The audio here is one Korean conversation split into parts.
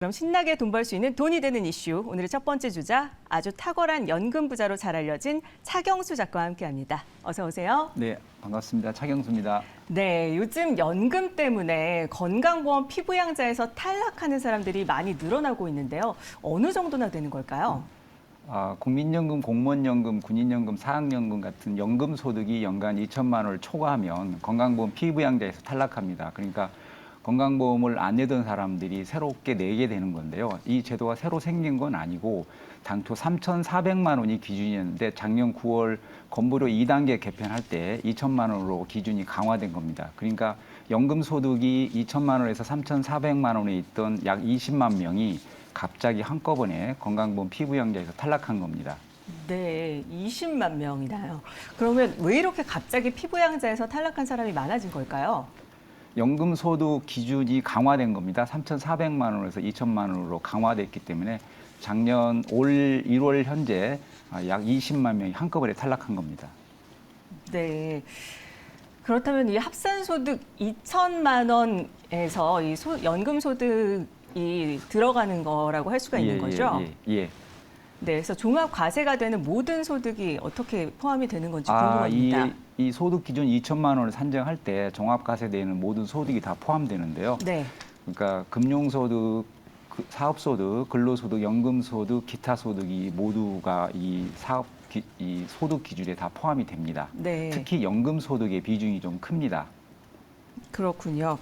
그럼 신나게 돈 벌 수 있는 돈이 되는 이슈. 오늘의 첫 번째 주자, 아주 탁월한 연금 부자로 잘 알려진 차경수 작가와 함께합니다. 어서 오세요. 네, 반갑습니다. 차경수입니다. 네, 요즘 연금 때문에 건강보험 피부양자에서 탈락하는 사람들이 많이 늘어나고 있는데요. 어느 정도나 되는 걸까요? 국민연금, 공무원연금, 군인연금, 사학연금 같은 연금 소득이 연간 2천만 원을 초과하면 건강보험 피부양자에서 탈락합니다. 그러니까 건강보험을 안 내던 사람들이 새롭게 내게 되는 건데요. 이 제도가 새로 생긴 건 아니고 당초 3,400만 원이 기준이었는데 작년 9월 건보료 2단계 개편할 때 2천만 원으로 기준이 강화된 겁니다. 그러니까 연금 소득이 2천만 원에서 3,400만 원에 있던 약 20만 명이 갑자기 한꺼번에 건강보험 피부양자에서 탈락한 겁니다. 네, 20만 명이나요. 그러면 왜 이렇게 갑자기 피부양자에서 탈락한 사람이 많아진 걸까요? 연금 소득 기준이 강화된 겁니다. 3,400만 원에서 2천만 원으로 강화됐기 때문에 작년 올 1월 현재 약 20만 명이 한꺼번에 탈락한 겁니다. 네. 그렇다면 이 합산소득 2천만 원에서 이 연금 소득이 들어가는 거라고 할 수가 있는 거죠? 예. 네, 그래서 종합 과세가 되는 모든 소득이 어떻게 포함이 되는 건지 궁금합니다. 이 소득 기준 2천만 원을 산정할 때 종합과세되는 모든 소득이 다 포함되는데요. 네. 그러니까 금융소득, 사업소득, 근로소득, 연금소득, 기타 소득이 모두가 이 소득 기준에 다 포함이 됩니다. 네. 특히 연금소득의 비중이 좀 큽니다. 그렇군요.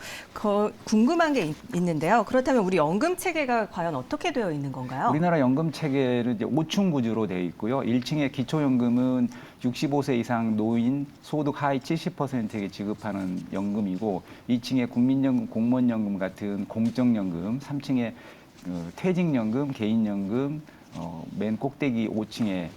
궁금한 게 있는데요. 그렇다면 우리 연금 체계가 과연 어떻게 되어 있는 건가요? 우리나라 연금 체계는 이제 5층 구조로 되어 있고요. 1층에 기초연금은 65세 이상 노인 소득 하위 70%에게 지급하는 연금이고 2층에 국민연금, 공무원연금 같은 공적연금, 3층에 퇴직연금, 개인연금, 맨 꼭대기 5층에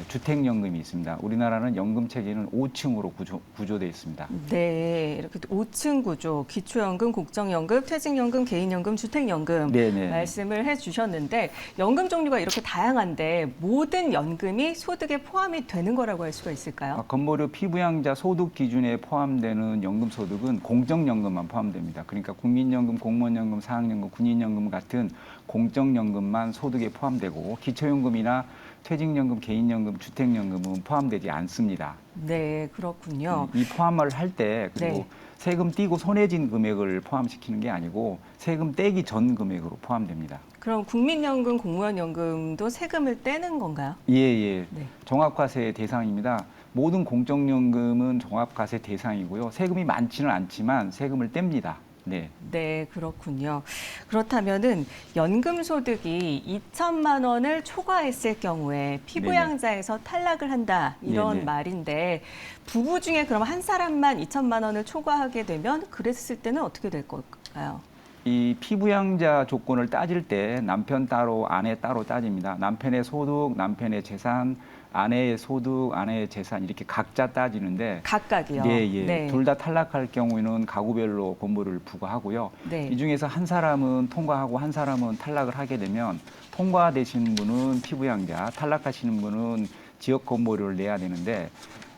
주택연금이 있습니다. 우리나라는 연금 체계는 5층으로 구조되어 있습니다. 네, 이렇게 5층 구조, 기초연금, 국정연금, 퇴직연금, 개인연금, 주택연금 네네. 말씀을 해주셨는데 연금 종류가 이렇게 다양한데 모든 연금이 소득에 포함이 되는 거라고 할 수가 있을까요? 건보료 피부양자 소득 기준에 포함되는 연금 소득은 공적연금만 포함됩니다. 그러니까 국민연금, 공무원연금, 사학연금, 군인연금 같은 공적연금만 소득에 포함되고 기초연금이나 퇴직연금, 개인연금, 주택연금은 포함되지 않습니다. 네, 그렇군요. 이 포함을 할 때 그리고 네. 세금 떼고 손해진 금액을 포함시키는 게 아니고 세금 떼기 전 금액으로 포함됩니다. 그럼 국민연금, 공무원연금도 세금을 떼는 건가요? 예. 네. 종합과세 대상입니다. 모든 공적연금은 종합과세 대상이고요. 세금이 많지는 않지만 세금을 뗍니다. 네. 네, 그렇군요. 그렇다면은 연금 소득이 2천만 원을 초과했을 경우에 피부양자에서 탈락을 한다 이런 네네. 말인데 부부 중에 그럼 한 사람만 2천만 원을 초과하게 되면 그랬을 때는 어떻게 될 걸까요? 이 피부양자 조건을 따질 때 남편 따로, 아내 따로 따집니다. 남편의 소득, 남편의 재산, 아내의 소득, 아내의 재산 이렇게 각자 따지는데 각각이요. 예. 네. 둘 다 탈락할 경우에는 가구별로 건보료를 부과하고요. 네. 이 중에서 한 사람은 통과하고 한 사람은 탈락을 하게 되면 통과되시는 분은 피부양자, 탈락하시는 분은 지역 건보료를 내야 되는데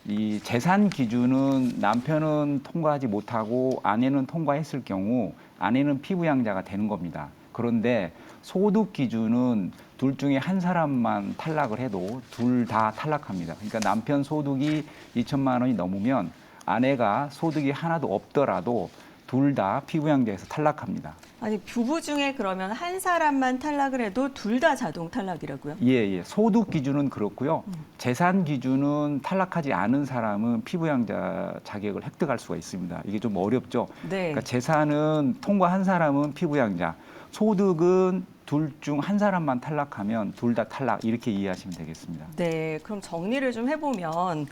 이 재산 기준은 남편은 통과하지 못하고 아내는 통과했을 경우 아내는 피부양자가 되는 겁니다. 그런데 소득 기준은 둘 중에 한 사람만 탈락을 해도 둘 다 탈락합니다. 그러니까 남편 소득이 2천만 원이 넘으면 아내가 소득이 하나도 없더라도 둘 다 피부양자에서 탈락합니다. 아니 부부 중에 그러면 한 사람만 탈락을 해도 둘 다 자동 탈락이라고요? 예. 소득 기준은 그렇고요. 재산 기준은 탈락하지 않은 사람은 피부양자 자격을 획득할 수가 있습니다. 이게 좀 어렵죠. 네. 그러니까 재산은 통과한 사람은 피부양자, 소득은 둘 중 한 사람만 탈락하면 둘 다 탈락 이렇게 이해하시면 되겠습니다. 네, 그럼 정리를 좀 해보면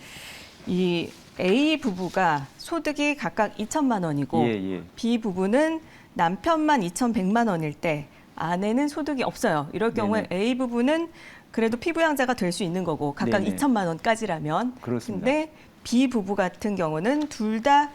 이 A 부부가 소득이 각각 2천만 원이고 예. B 부부는 남편만 2,100만 원일 때 아내는 소득이 없어요. 이럴 경우에 네네. A 부부는 그래도 피부양자가 될 수 있는 거고 각각 네네. 2천만 원까지라면 그렇습니다. 근데 B 부부 같은 경우는 둘 다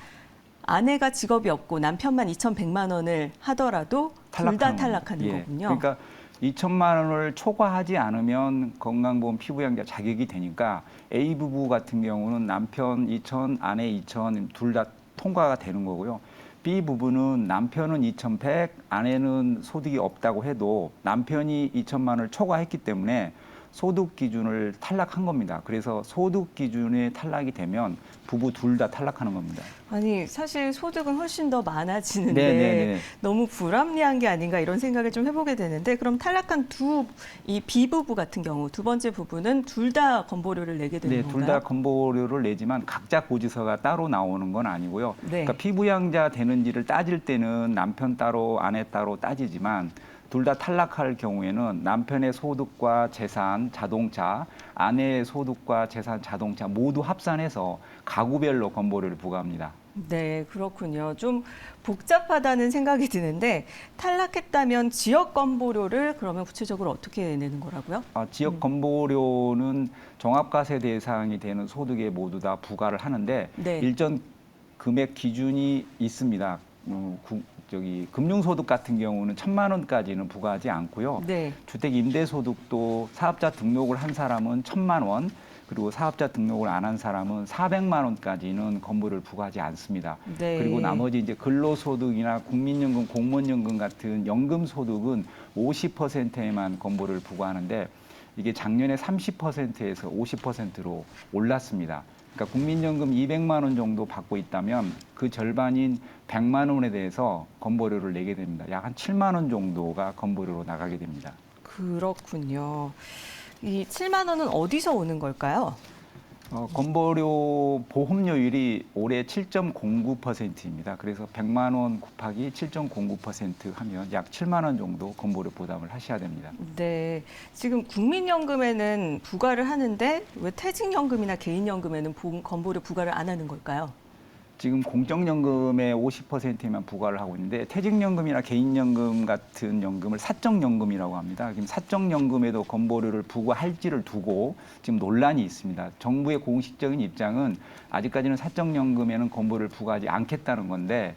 아내가 직업이 없고 남편만 2,100만 원을 하더라도 둘 다 탈락하는 예. 거군요. 그러니까 2천만 원을 초과하지 않으면 건강보험 피부양자 자격이 되니까 A 부부 같은 경우는 남편 2천, 아내 2천 둘 다 통과가 되는 거고요. B 부부는 남편은 2,100, 아내는 소득이 없다고 해도 남편이 2천만 원을 초과했기 때문에 소득 기준을 탈락한 겁니다. 그래서 소득 기준에 탈락이 되면 부부 둘 다 탈락하는 겁니다. 아니, 사실 소득은 훨씬 더 많아지는데 네네네. 너무 불합리한 게 아닌가 이런 생각을 좀 해보게 되는데 그럼 탈락한 이 B부부 같은 경우 두 번째 부부는 둘 다 건보료를 내게 되는 네, 건가요? 둘 다 건보료를 내지만 각자 고지서가 따로 나오는 건 아니고요. 네. 그러니까 피부양자 되는지를 따질 때는 남편 따로 아내 따로 따지지만 둘 다 탈락할 경우에는 남편의 소득과 재산, 자동차, 아내의 소득과 재산, 자동차 모두 합산해서 가구별로 건보료를 부과합니다. 네, 그렇군요. 좀 복잡하다는 생각이 드는데 탈락했다면 지역 건보료를 그러면 구체적으로 어떻게 내는 거라고요? 지역 건보료는 종합과세 대상이 되는 소득에 모두 다 부과를 하는데 네. 일정 금액 기준이 있습니다. 금융소득 같은 경우는 1,000만 원까지는 부과하지 않고요. 네. 주택 임대소득도 사업자 등록을 한 사람은 1,000만 원, 그리고 사업자 등록을 안 한 사람은 400만 원까지는 건보료를 부과하지 않습니다. 네. 그리고 나머지 이제 근로소득이나 국민연금, 공무원연금 같은 연금소득은 50%에만 건보료를 부과하는데 이게 작년에 30%에서 50%로 올랐습니다. 그러니까 국민연금 200만 원 정도 받고 있다면 그 절반인 100만 원에 대해서 건보료를 내게 됩니다. 약 한 7만 원 정도가 건보료로 나가게 됩니다. 그렇군요. 이 7만 원은 어디서 오는 걸까요? 건보료 보험료율이 올해 7.09%입니다. 그래서 100만 원 곱하기 7.09% 하면 약 7만 원 정도 건보료 부담을 하셔야 됩니다. 네. 지금 국민연금에는 부과를 하는데 왜 퇴직연금이나 개인연금에는 건보료 부과를 안 하는 걸까요? 지금 공적연금의 50%만 부과를 하고 있는데 퇴직연금이나 개인연금 같은 연금을 사적연금이라고 합니다. 지금 사적연금에도 건보료를 부과할지를 두고 지금 논란이 있습니다. 정부의 공식적인 입장은 아직까지는 사적연금에는 건보료를 부과하지 않겠다는 건데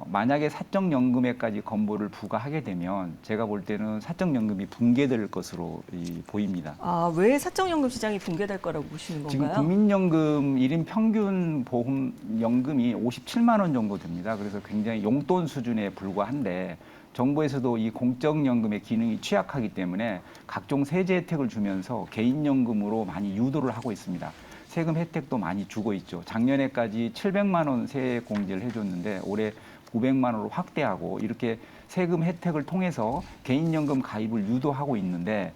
만약에 사적연금에까지 건보를 부과하게 되면 제가 볼 때는 사적연금이 붕괴될 것으로 보입니다. 왜 사적연금 시장이 붕괴될 거라고 보시는 건가요? 지금 국민연금 1인 평균 보험연금이 57만 원 정도 됩니다. 그래서 굉장히 용돈 수준에 불과한데 정부에서도 이 공적연금의 기능이 취약하기 때문에 각종 세제 혜택을 주면서 개인연금으로 많이 유도를 하고 있습니다. 세금 혜택도 많이 주고 있죠. 작년에까지 700만 원 세액 공제를 해줬는데 올해 900만 원으로 확대하고 이렇게 세금 혜택을 통해서 개인연금 가입을 유도하고 있는데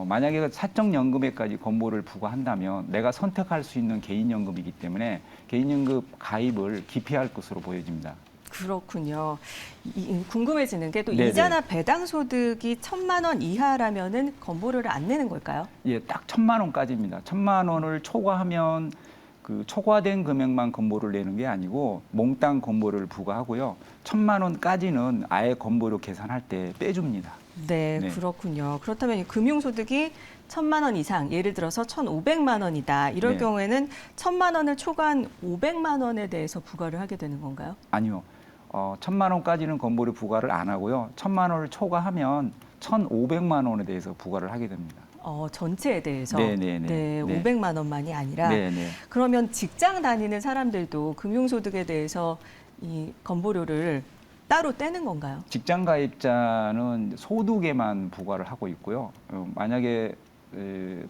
만약에 사적연금에까지 건보를 부과한다면 내가 선택할 수 있는 개인연금이기 때문에 개인연금 가입을 기피할 것으로 보여집니다. 그렇군요. 궁금해지는 게 또 네네. 이자나 배당 소득이 1,000만 원 이하라면은 건보료를 안 내는 걸까요? 예, 딱 1,000만 원까지입니다. 1,000만 원을 초과하면 그 초과된 금액만 건보를 내는 게 아니고 몽땅 건보료를 부과하고요. 1,000만 원까지는 아예 건보료 계산할 때 빼줍니다. 네, 네. 그렇군요. 그렇다면 이 금융소득이 1,000만 원 이상, 예를 들어서 1,500만 원이다. 이럴 네. 경우에는 1,000만 원을 초과한 500만 원에 대해서 부과를 하게 되는 건가요? 아니요. 1,000만 원까지는 건보료 부과를 안 하고요. 1,000만 원을 초과하면 1,500만 원에 대해서 부과를 하게 됩니다. 전체에 대해서. 네네네. 네, 네. 500만 원만이 아니라. 네네. 그러면 직장 다니는 사람들도 금융소득에 대해서 이 건보료를 따로 떼는 건가요? 직장 가입자는 소득에만 부과를 하고 있고요. 만약에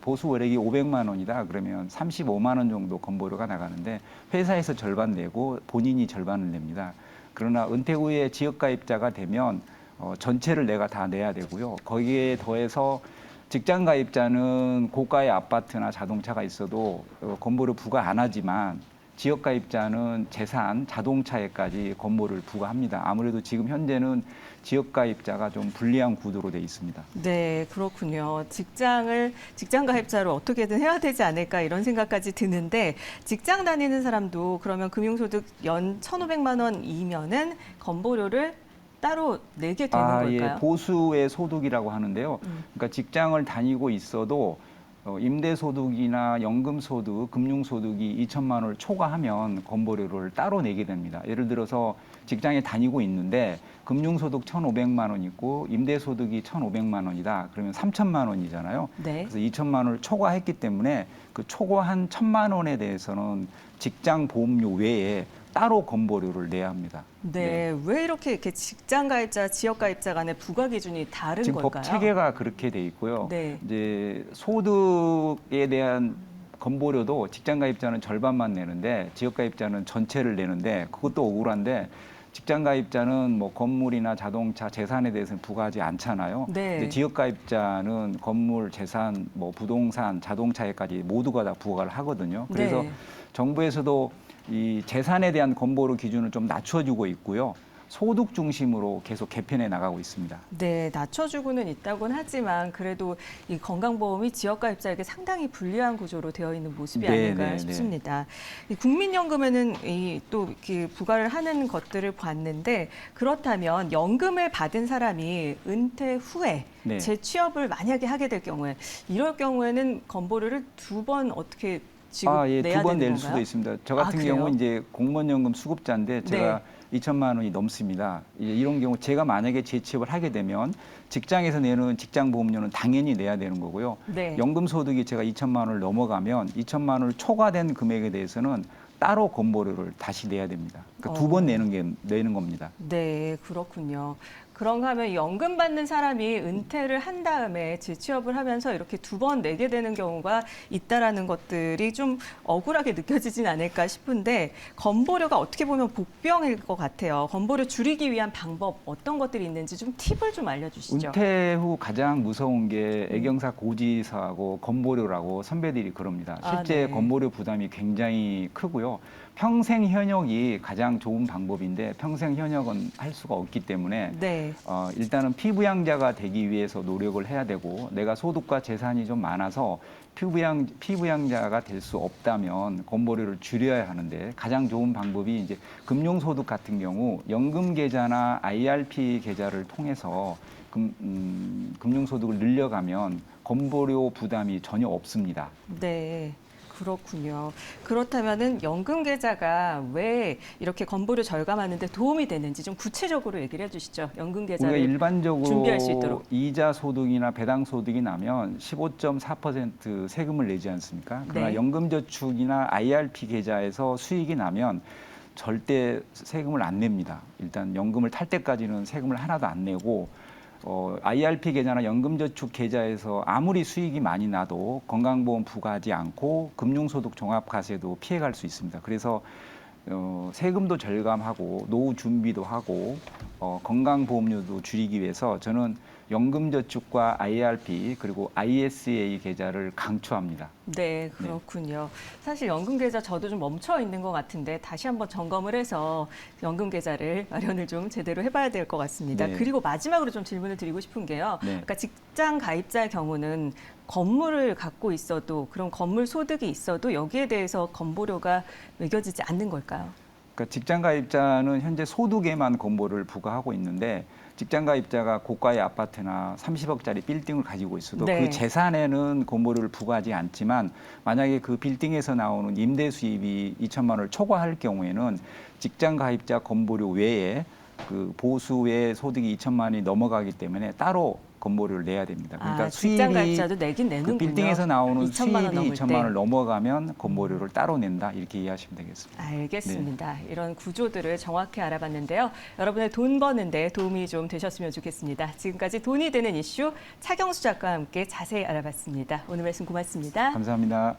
보수 월액이 500만 원이다 그러면 35만 원 정도 건보료가 나가는데 회사에서 절반 내고 본인이 절반을 냅니다. 그러나 은퇴 후에 지역 가입자가 되면 전체를 내가 다 내야 되고요. 거기에 더해서 직장 가입자는 고가의 아파트나 자동차가 있어도 건보료 부과 안 하지만 지역 가입자는 재산, 자동차에까지 건보를 부과합니다. 아무래도 지금 현재는 지역 가입자가 좀 불리한 구도로 돼 있습니다. 네, 그렇군요. 직장 가입자로 어떻게든 해야 되지 않을까 이런 생각까지 드는데 직장 다니는 사람도 그러면 금융소득 연 1,500만 원이면은 건보료를 따로 내게 되는 걸까요? 예, 보수의 소득이라고 하는데요. 그러니까 직장을 다니고 있어도 임대소득이나 연금소득, 금융소득이 2천만 원을 초과하면 건보료를 따로 내게 됩니다. 예를 들어서 직장에 다니고 있는데 금융소득 1,500만 원 있고 임대소득이 1,500만 원이다. 그러면 3천만 원이잖아요. 네. 그래서 2천만 원을 초과했기 때문에 그 초과한 1,000만 원에 대해서는 직장 보험료 외에 따로 건보료를 내야 합니다. 네, 왜 이렇게 직장 가입자, 지역 가입자 간의 부과 기준이 다른 지금 걸까요? 법 체계가 그렇게 돼 있고요. 네. 이제 소득에 대한 건보료도 직장 가입자는 절반만 내는데 지역 가입자는 전체를 내는데 그것도 억울한데 직장 가입자는 뭐 건물이나 자동차, 재산에 대해서는 부과하지 않잖아요. 네. 근데 지역 가입자는 건물, 재산, 뭐 부동산, 자동차에까지 모두가 다 부과를 하거든요. 그래서 네. 정부에서도 이 재산에 대한 건보료 기준을 좀 낮춰주고 있고요. 소득 중심으로 계속 개편해 나가고 있습니다. 네, 낮춰주고는 있다곤 하지만 그래도 이 건강보험이 지역가입자에게 상당히 불리한 구조로 되어 있는 모습이 네, 아닌가 네, 싶습니다. 이 국민연금에는 또 이렇게 부과를 하는 것들을 봤는데 그렇다면 연금을 받은 사람이 은퇴 후에 네. 재취업을 만약에 하게 될 경우에 이럴 경우에는 건보료를 2번 어떻게 예, 내야 2번 되는 낼 건가요? 수도 있습니다. 저 같은 그래요? 경우 이제 공무원연금 수급자인데 제가 2천만 원이 넘습니다. 이런 경우 제가 만약에 재취업을 하게 되면 직장에서 내는 직장보험료는 당연히 내야 되는 거고요. 네. 연금소득이 제가 2천만 원을 넘어가면 2천만 원을 초과된 금액에 대해서는 따로 건보료를 다시 내야 됩니다. 그러니까 2번 내는 겁니다. 네, 그렇군요. 그런가 하면 연금 받는 사람이 은퇴를 한 다음에 재취업을 하면서 이렇게 2번 내게 되는 경우가 있다라는 것들이 좀 억울하게 느껴지진 않을까 싶은데 건보료가 어떻게 보면 복병일 것 같아요. 건보료 줄이기 위한 방법 어떤 것들이 있는지 좀 팁을 좀 알려주시죠. 은퇴 후 가장 무서운 게 애경사 고지서하고 건보료라고 선배들이 그럽니다. 실제 네. 건보료 부담이 굉장히 크고요. 평생 현역이 가장 좋은 방법인데 평생 현역은 할 수가 없기 때문에 네. 일단은 피부양자가 되기 위해서 노력을 해야 되고 내가 소득과 재산이 좀 많아서 피부양자가 될 수 없다면 건보료를 줄여야 하는데 가장 좋은 방법이 이제 금융소득 같은 경우 연금계좌나 IRP 계좌를 통해서 금융소득을 늘려가면 건보료 부담이 전혀 없습니다. 네. 그렇군요. 그렇다면은 연금 계좌가 왜 이렇게 건보료 절감하는데 도움이 되는지 좀 구체적으로 얘기를 해주시죠. 연금 우리가 계좌를 일반적으로 준비할 수 있도록. 이자 소득이나 배당 소득이 나면 15.4% 세금을 내지 않습니까? 그러나 네. 연금저축이나 IRP 계좌에서 수익이 나면 절대 세금을 안 냅니다. 일단 연금을 탈 때까지는 세금을 하나도 안 내고 IRP 계좌나 연금저축 계좌에서 아무리 수익이 많이 나도 건강보험 부과하지 않고 금융소득 종합과세도 피해갈 수 있습니다. 그래서 세금도 절감하고 노후 준비도 하고 건강보험료도 줄이기 위해서 저는 연금저축과 IRP 그리고 ISA 계좌를 강추합니다. 네, 그렇군요. 사실 연금 계좌 저도 좀 멈춰 있는 것 같은데 다시 한번 점검을 해서 연금 계좌를 마련을 좀 제대로 해봐야 될 것 같습니다. 네. 그리고 마지막으로 좀 질문을 드리고 싶은 게요. 네. 그러니까 직장 가입자의 경우는 건물을 갖고 있어도 그런 건물 소득이 있어도 여기에 대해서 건보료가 매겨지지 않는 걸까요? 그러니까 직장 가입자는 현재 소득에만 건보를 부과하고 있는데 직장 가입자가 고가의 아파트나 30억짜리 빌딩을 가지고 있어도 네. 그 재산에는 건보료를 부과하지 않지만 만약에 그 빌딩에서 나오는 임대 수입이 2천만 원을 초과할 경우에는 직장 가입자 건보료 외에 그 보수 외 소득이 2천만 원이 넘어가기 때문에 따로 건보료를 내야 됩니다. 그러니까 직장 수입이 가입자도 내긴 내는군요. 그 빌딩에서 나오는 2천만 원 수입이 넘을 2천만 때. 원을 넘어가면 건보료를 따로 낸다 이렇게 이해하시면 되겠습니다. 알겠습니다. 이런 구조들을 정확히 알아봤는데요. 여러분의 돈 버는데 도움이 좀 되셨으면 좋겠습니다. 지금까지 돈이 되는 이슈 차경수 작가와 함께 자세히 알아봤습니다. 오늘 말씀 고맙습니다. 감사합니다.